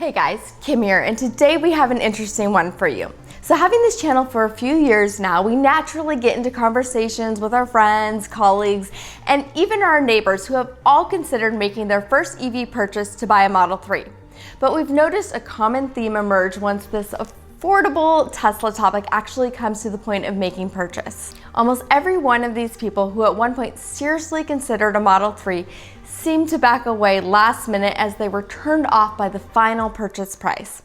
Hey guys, Kim here, and today we have an interesting one for you. So having this channel for a few years now, we naturally get into conversations with our friends, colleagues, and even our neighbors who have all considered making their first EV purchase to buy a Model 3. But we've noticed a common theme emerge once this affordable Tesla topic actually comes to the point of making purchase. Almost every one of these people who at one point seriously considered a Model 3 seemed to back away last minute as they were turned off by the final purchase price.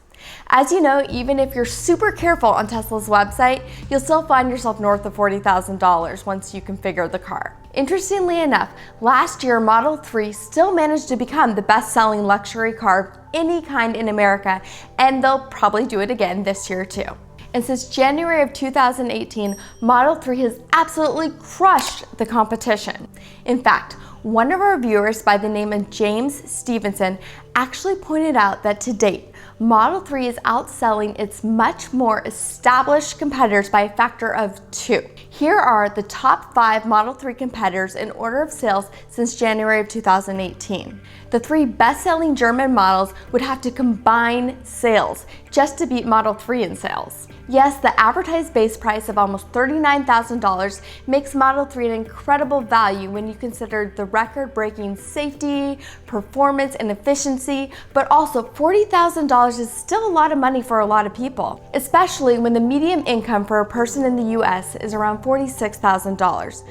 As you know, even if you're super careful on Tesla's website, you'll still find yourself north of $40,000 once you configure the car. Interestingly enough, last year Model 3 still managed to become the best-selling luxury car of any kind in America, and they'll probably do it again this year too. And since January of 2018, Model 3 has absolutely crushed the competition. In fact, one of our viewers by the name of James Stevenson actually pointed out that to date, Model 3 is outselling its much more established competitors by a factor of 2. Here are the top 5 Model 3 competitors in order of sales since January of 2018. The 3 best-selling German models would have to combine sales just to beat Model 3 in sales. Yes, the advertised base price of almost $39,000 makes Model 3 an incredible value when you consider the record-breaking safety, performance, and efficiency, but also $40,000 is still a lot of money for a lot of people, especially when the median income for a person in the US is around $46,000.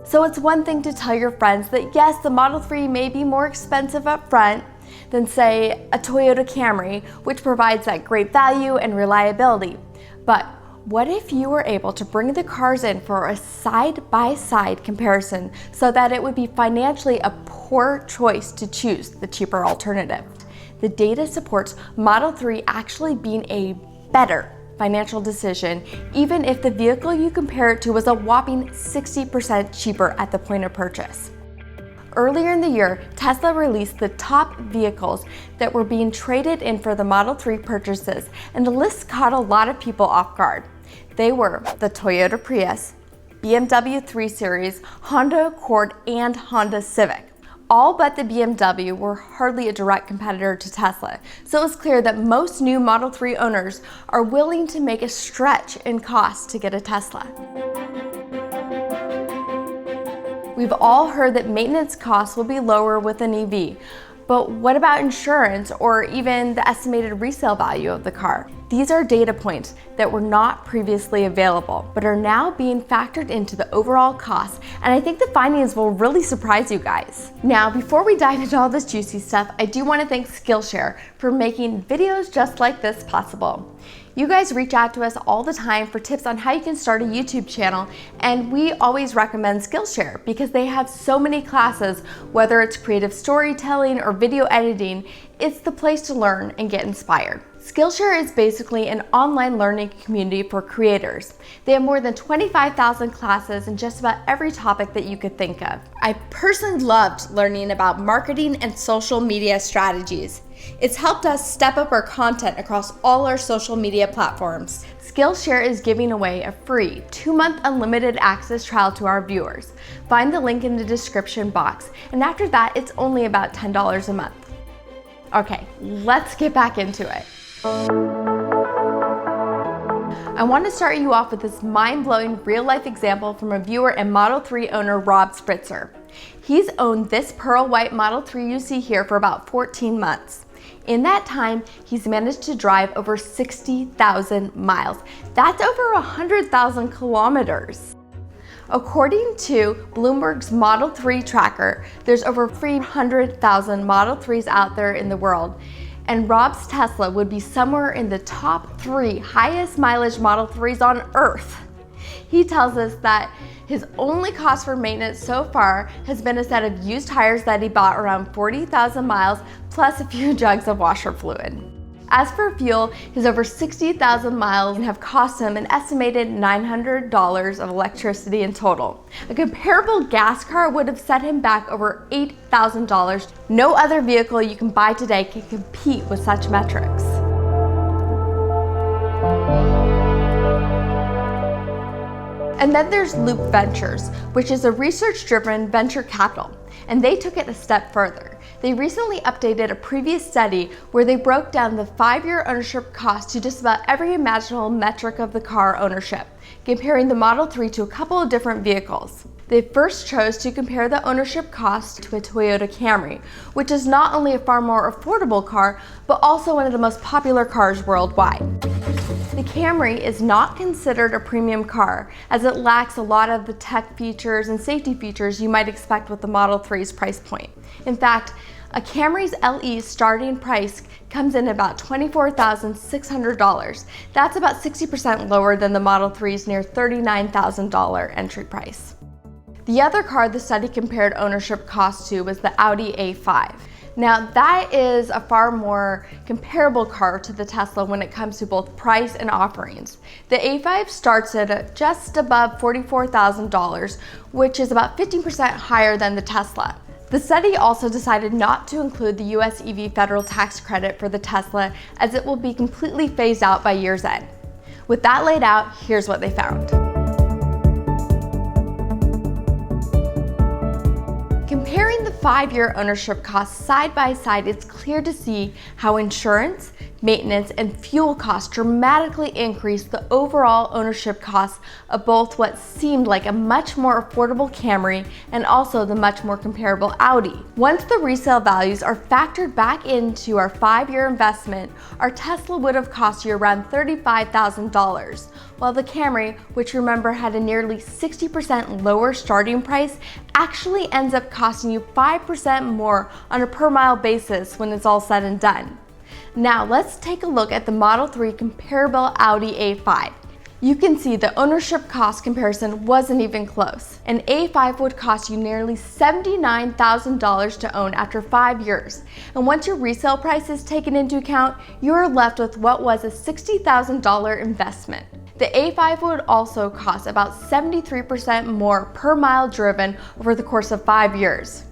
So it's one thing to tell your friends that yes, the Model 3 may be more expensive up front than say a Toyota Camry, which provides that great value and reliability. But what if you were able to bring the cars in for a side-by-side comparison so that it would be financially a poor choice to choose the cheaper alternative? The data supports Model 3 actually being a better financial decision, even if the vehicle you compare it to was a whopping 60% cheaper at the point of purchase. Earlier in the year, Tesla released the top vehicles that were being traded in for the Model 3 purchases, and the list caught a lot of people off guard. They were the Toyota Prius, BMW 3 Series, Honda Accord, and Honda Civic. All but the BMW were hardly a direct competitor to Tesla, so it was clear that most new Model 3 owners are willing to make a stretch in cost to get a Tesla. We've all heard that maintenance costs will be lower with an EV, but what about insurance or even the estimated resale value of the car? These are data points that were not previously available, but are now being factored into the overall cost, and I think the findings will really surprise you guys. Now, before we dive into all this juicy stuff, I do want to thank Skillshare for making videos just like this possible. You guys reach out to us all the time for tips on how you can start a YouTube channel, and we always recommend Skillshare because they have so many classes, whether it's creative storytelling or video editing, it's the place to learn and get inspired. Skillshare is basically an online learning community for creators. They have more than 25,000 classes in just about every topic that you could think of. I personally loved learning about marketing and social media strategies. It's helped us step up our content across all our social media platforms. Skillshare is giving away a free 2-month unlimited access trial to our viewers. Find the link in the description box, and after that, it's only about $10 a month. Okay, let's get back into it. I want to start you off with this mind-blowing real-life example from a viewer and Model 3 owner Rob Spritzer. He's owned this pearl white Model 3 you see here for about 14 months. In that time, he's managed to drive over 60,000 miles. That's over 100,000 kilometers. According to Bloomberg's Model 3 tracker, there's over 300,000 Model 3s out there in the world, and Rob's Tesla would be somewhere in the top 3 highest mileage Model 3s on Earth. He tells us that his only cost for maintenance so far has been a set of used tires that he bought around 40,000 miles, plus a few jugs of washer fluid. As for fuel, his over 60,000 miles have cost him an estimated $900 of electricity in total. A comparable gas car would have set him back over $8,000. No other vehicle you can buy today can compete with such metrics. And then there's Loup Ventures, which is a research-driven venture capital, and they took it a step further. They recently updated a previous study where they broke down the 5-year ownership cost to just about every imaginable metric of the car ownership, comparing the Model 3 to a couple of different vehicles. They first chose to compare the ownership cost to a Toyota Camry, which is not only a far more affordable car, but also one of the most popular cars worldwide. The Camry is not considered a premium car, as it lacks a lot of the tech features and safety features you might expect with the Model 3's price point. In fact, a Camry's LE starting price comes in about $24,600. That's about 60% lower than the Model 3's near $39,000 entry price. The other car the study compared ownership cost to was the Audi A5. Now that is a far more comparable car to the Tesla when it comes to both price and offerings. The A5 starts at just above $44,000, which is about 15% higher than the Tesla. The study also decided not to include the US EV federal tax credit for the Tesla, as it will be completely phased out by year's end. With that laid out, here's what they found. Comparing the 5-year ownership costs side by side, it's clear to see how insurance, maintenance, and fuel costs dramatically increase the overall ownership costs of both what seemed like a much more affordable Camry and also the much more comparable Audi. Once the resale values are factored back into our 5-year investment, our Tesla would have cost you around $35,000, while the Camry, which remember had a nearly 60% lower starting price, actually ends up costing you 5% more on a per mile basis when it's all said and done. Now let's take a look at the Model 3 comparable Audi A5. You can see the ownership cost comparison wasn't even close. An A5 would cost you nearly $79,000 to own after 5 years. And once your resale price is taken into account, you're left with what was a $60,000 investment. The A5 would also cost about 73% more per mile driven over the course of 5 years.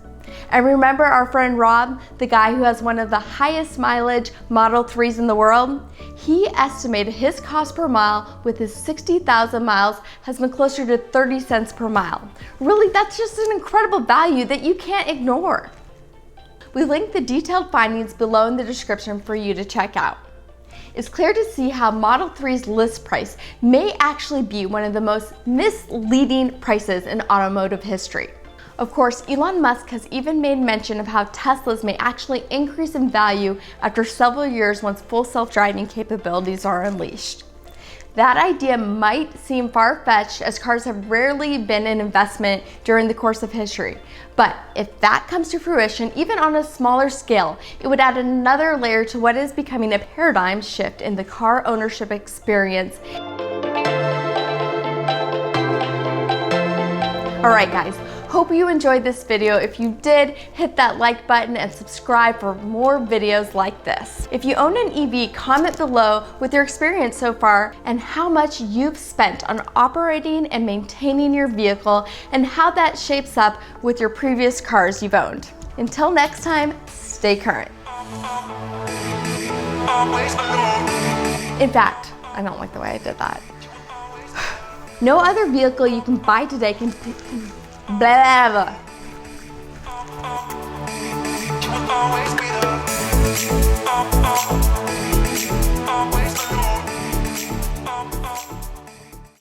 And remember our friend Rob, the guy who has one of the highest mileage Model 3s in the world? He estimated his cost per mile with his 60,000 miles has been closer to 30 cents per mile. Really, that's just an incredible value that you can't ignore. We linked the detailed findings below in the description for you to check out. It's clear to see how Model 3's list price may actually be one of the most misleading prices in automotive history. Of course, Elon Musk has even made mention of how Teslas may actually increase in value after several years once full self-driving capabilities are unleashed. That idea might seem far-fetched, as cars have rarely been an investment during the course of history. But if that comes to fruition, even on a smaller scale, it would add another layer to what is becoming a paradigm shift in the car ownership experience. All right, guys. Hope you enjoyed this video. If you did, hit that like button and subscribe for more videos like this. If you own an EV, comment below with your experience so far and how much you've spent on operating and maintaining your vehicle and how that shapes up with your previous cars you've owned. Until next time, stay current. In fact, I don't like the way I did that. No other vehicle you can buy today can blah, blah, blah.